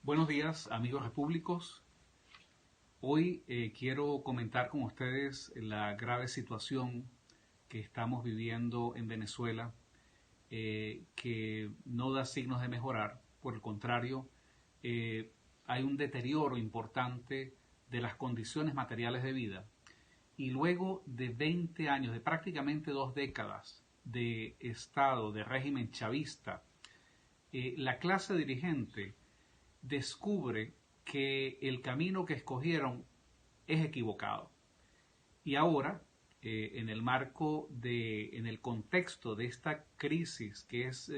Buenos días, amigos repúblicos. Hoy quiero comentar con ustedes la grave situación que estamos viviendo en Venezuela, que no da signos de mejorar. Por el contrario, hay un deterioro importante de las condiciones materiales de vida. Y luego de 20 años, de prácticamente 2 décadas de Estado, de régimen chavista, la clase dirigente descubre que el camino que escogieron es equivocado. Y ahora, en el contexto de esta crisis, que es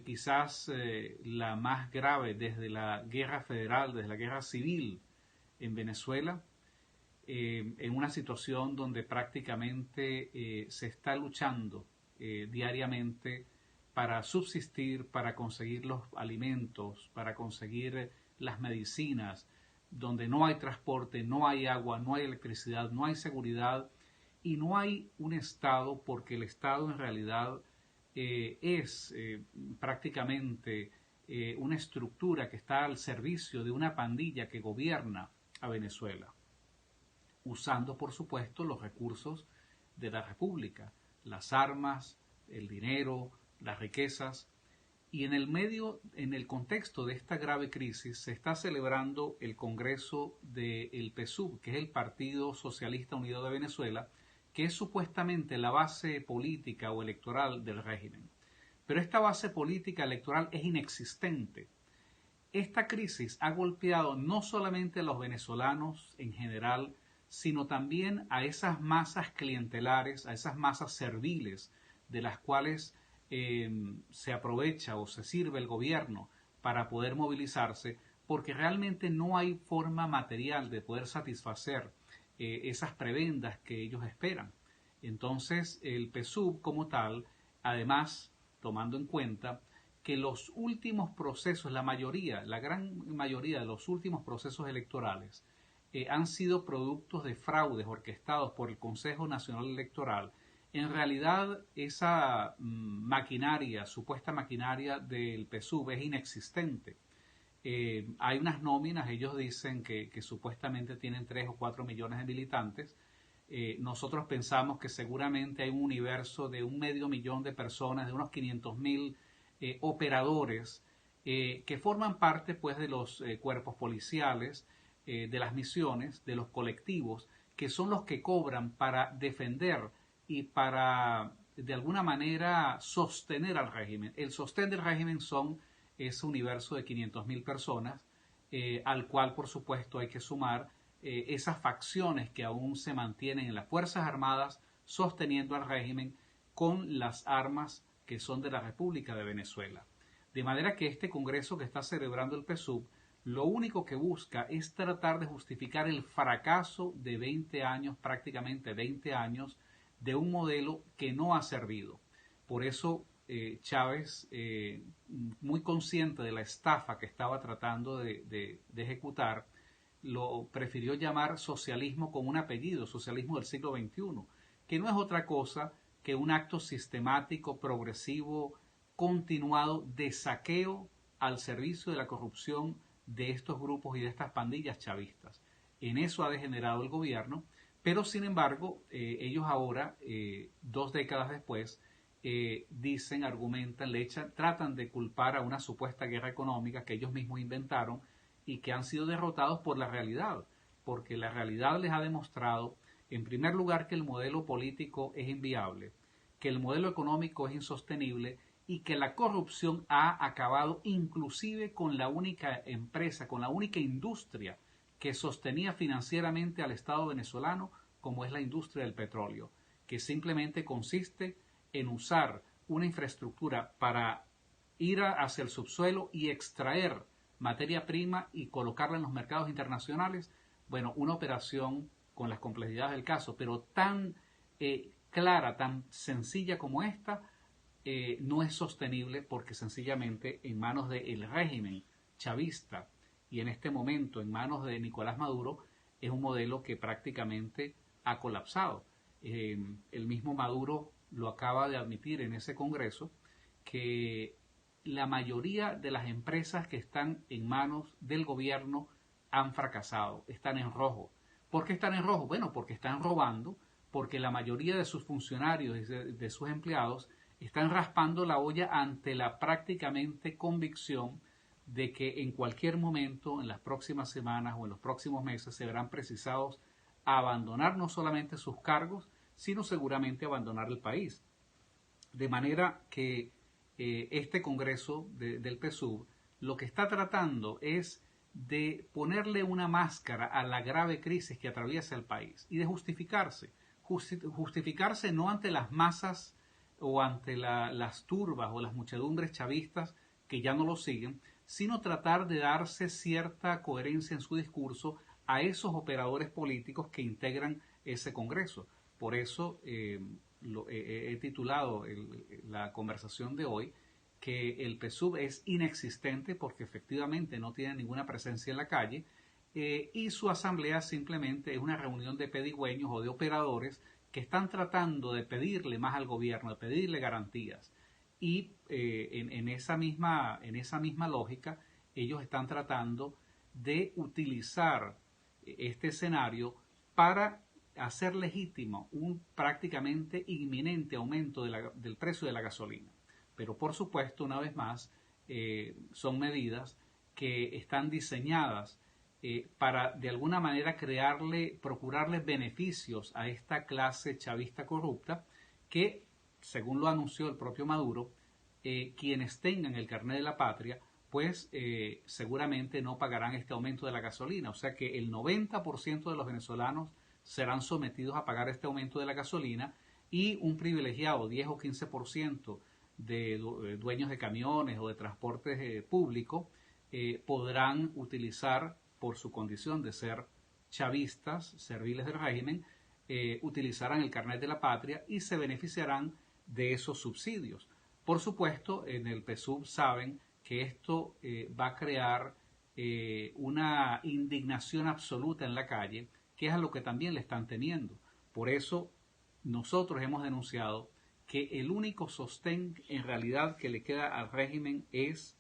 quizás la más grave desde la guerra federal, desde la guerra civil en Venezuela, en una situación donde prácticamente se está luchando diariamente para subsistir, para conseguir los alimentos, para conseguir las medicinas, donde no hay transporte, no hay agua, no hay electricidad, no hay seguridad y no hay un Estado, porque el Estado en realidad es prácticamente una estructura que está al servicio de una pandilla que gobierna a Venezuela, usando por supuesto los recursos de la República, las armas, el dinero, las riquezas. Y en el contexto de esta grave crisis, se está celebrando el Congreso del PSUV, que es el Partido Socialista Unido de Venezuela, que es supuestamente la base política o electoral del régimen. Pero esta base política electoral es inexistente. Esta crisis ha golpeado no solamente a los venezolanos en general, sino también a esas masas clientelares, a esas masas serviles de las cuales se aprovecha o se sirve el gobierno para poder movilizarse, porque realmente no hay forma material de poder satisfacer esas prebendas que ellos esperan. Entonces el PSUV como tal, además tomando en cuenta que los últimos procesos, la gran mayoría de los últimos procesos electorales han sido productos de fraudes orquestados por el Consejo Nacional Electoral. En realidad esa maquinaria, supuesta maquinaria del PSUV es inexistente. Hay unas nóminas, ellos dicen que supuestamente tienen 3 o 4 millones de militantes. Nosotros pensamos que seguramente hay un universo de 1,5 millón de personas, de unos 500.000 operadores que forman parte pues de los cuerpos policiales, de las misiones, de los colectivos, que son los que cobran para defender y para de alguna manera sostener al régimen. El sostén del régimen son ese universo de 500.000 personas, al cual por supuesto hay que sumar esas facciones que aún se mantienen en las Fuerzas Armadas sosteniendo al régimen con las armas que son de la República de Venezuela. De manera que este Congreso que está celebrando el PSUV lo único que busca es tratar de justificar el fracaso de 20 años, prácticamente 20 años, de un modelo que no ha servido. Por eso Chávez, muy consciente de la estafa que estaba tratando de ejecutar, lo prefirió llamar socialismo con un apellido, socialismo del siglo XXI, que no es otra cosa que un acto sistemático, progresivo, continuado de saqueo al servicio de la corrupción de estos grupos y de estas pandillas chavistas. En eso ha degenerado el gobierno, pero sin embargo, ellos ahora, 2 décadas después, dicen, argumentan, tratan de culpar a una supuesta guerra económica que ellos mismos inventaron y que han sido derrotados por la realidad, porque la realidad les ha demostrado, en primer lugar, que el modelo político es inviable, que el modelo económico es insostenible y que la corrupción ha acabado inclusive con la única empresa, con la única industria que sostenía financieramente al Estado venezolano, como es la industria del petróleo, que simplemente consiste en usar una infraestructura para ir hacia el subsuelo y extraer materia prima y colocarla en los mercados internacionales. Bueno, una operación con las complejidades del caso, pero tan clara, tan sencilla como esta, no es sostenible, porque sencillamente en manos del régimen chavista y en este momento en manos de Nicolás Maduro es un modelo que prácticamente ha colapsado. El mismo Maduro lo acaba de admitir en ese Congreso, que la mayoría de las empresas que están en manos del gobierno han fracasado, están en rojo. ¿Por qué están en rojo? Bueno, porque están robando, porque la mayoría de sus funcionarios y de sus empleados están raspando la olla ante la prácticamente convicción de que en cualquier momento, en las próximas semanas o en los próximos meses, se verán precisados a abandonar no solamente sus cargos, sino seguramente abandonar el país. De manera que este Congreso del PSUV lo que está tratando es de ponerle una máscara a la grave crisis que atraviesa el país y de justificarse. Justificarse no ante las masas o ante las turbas o las muchedumbres chavistas que ya no lo siguen, sino tratar de darse cierta coherencia en su discurso a esos operadores políticos que integran ese Congreso. Por eso he titulado la conversación de hoy que el PSUV es inexistente porque efectivamente no tiene ninguna presencia en la calle y su asamblea simplemente es una reunión de pedigüeños o de operadores que están tratando de pedirle más al gobierno, de pedirle garantías. Y en esa misma lógica, ellos están tratando de utilizar este escenario para hacer legítimo un prácticamente inminente aumento del precio de la gasolina. Pero por supuesto, una vez más, son medidas que están diseñadas para de alguna manera procurarle beneficios a esta clase chavista corrupta que, según lo anunció el propio Maduro, quienes tengan el carnet de la patria, pues seguramente no pagarán este aumento de la gasolina. O sea que el 90% de los venezolanos serán sometidos a pagar este aumento de la gasolina y un privilegiado 10 o 15% de dueños de camiones o de transportes públicos podrán utilizar, por su condición de ser chavistas, serviles del régimen, utilizarán el carnet de la patria y se beneficiarán de esos subsidios. Por supuesto, en el PSUV saben que esto va a crear una indignación absoluta en la calle, que es a lo que también le están teniendo. Por eso nosotros hemos denunciado que el único sostén en realidad que le queda al régimen es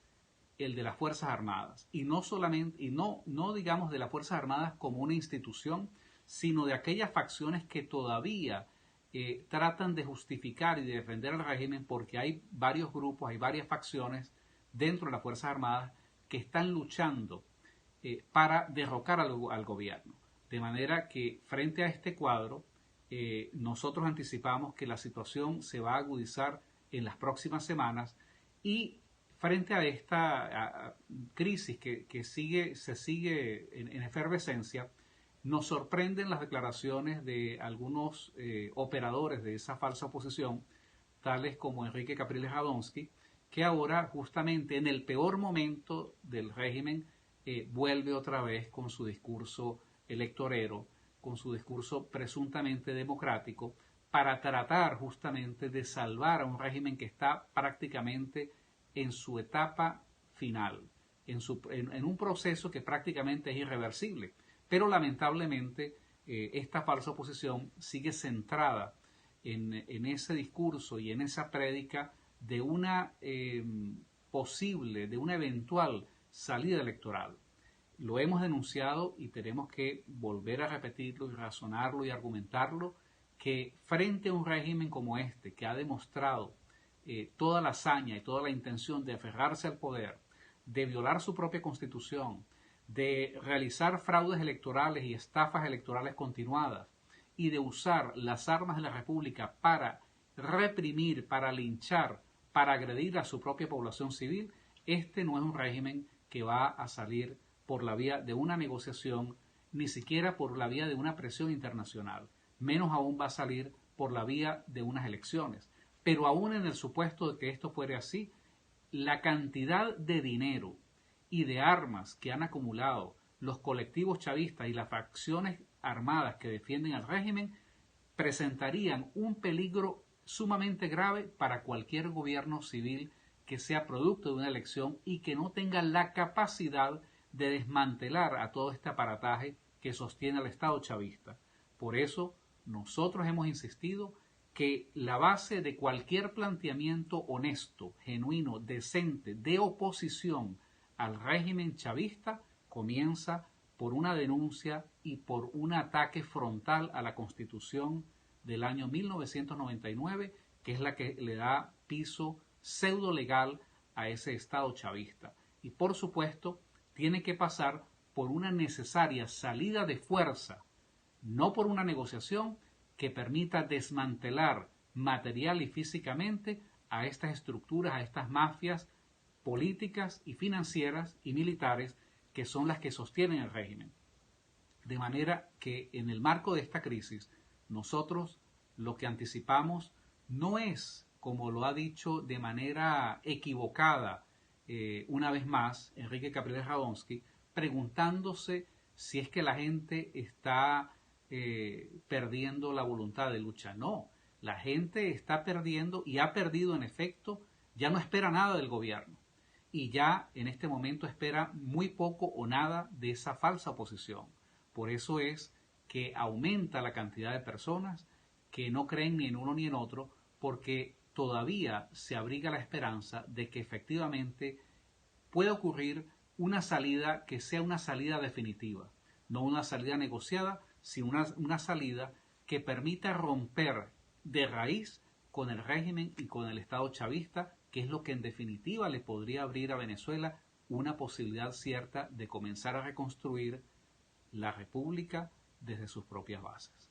el de las Fuerzas Armadas, y no solamente, y no digamos de las Fuerzas Armadas como una institución, sino de aquellas facciones que todavía tratan de justificar y de defender al régimen, porque hay varios grupos, hay varias facciones dentro de las Fuerzas Armadas que están luchando para derrocar al gobierno. De manera que frente a este cuadro, nosotros anticipamos que la situación se va a agudizar en las próximas semanas y frente a esta crisis que se sigue en efervescencia, nos sorprenden las declaraciones de algunos operadores de esa falsa oposición, tales como Enrique Capriles Radonsky, que ahora justamente en el peor momento del régimen vuelve otra vez con su discurso electorero, con su discurso presuntamente democrático, para tratar justamente de salvar a un régimen que está prácticamente en su etapa final, en un proceso que prácticamente es irreversible. Pero lamentablemente esta falsa oposición sigue centrada en ese discurso y en esa prédica de una de una eventual salida electoral. Lo hemos denunciado y tenemos que volver a repetirlo y razonarlo y argumentarlo, que frente a un régimen como este, que ha demostrado toda la hazaña y toda la intención de aferrarse al poder, de violar su propia constitución, de realizar fraudes electorales y estafas electorales continuadas y de usar las armas de la República para reprimir, para linchar, para agredir a su propia población civil, este no es un régimen que va a salir por la vía de una negociación, ni siquiera por la vía de una presión internacional, menos aún va a salir por la vía de unas elecciones. Pero aún en el supuesto de que esto fuera así, la cantidad de dinero y de armas que han acumulado los colectivos chavistas y las facciones armadas que defienden al régimen presentarían un peligro sumamente grave para cualquier gobierno civil que sea producto de una elección y que no tenga la capacidad de desmantelar a todo este aparataje que sostiene al Estado chavista. Por eso nosotros hemos insistido que la base de cualquier planteamiento honesto, genuino, decente, de oposición al régimen chavista comienza por una denuncia y por un ataque frontal a la Constitución del año 1999, que es la que le da piso pseudo legal a ese Estado chavista. Y por supuesto, tiene que pasar por una necesaria salida de fuerza, no por una negociación que permita desmantelar material y físicamente a estas estructuras, a estas mafias políticas y financieras y militares que son las que sostienen el régimen. De manera que en el marco de esta crisis, nosotros lo que anticipamos no es, como lo ha dicho de manera equivocada una vez más Enrique Capriles Radonsky, preguntándose si es que la gente está perdiendo la voluntad de lucha. No, la gente está perdiendo y ha perdido en efecto, ya no espera nada del gobierno y ya en este momento espera muy poco o nada de esa falsa oposición. Por eso es que aumenta la cantidad de personas que no creen ni en uno ni en otro, porque todavía se abriga la esperanza de que efectivamente pueda ocurrir una salida que sea una salida definitiva, no una salida negociada, sino una salida que permita romper de raíz con el régimen y con el Estado chavista, que es lo que en definitiva le podría abrir a Venezuela una posibilidad cierta de comenzar a reconstruir la república desde sus propias bases.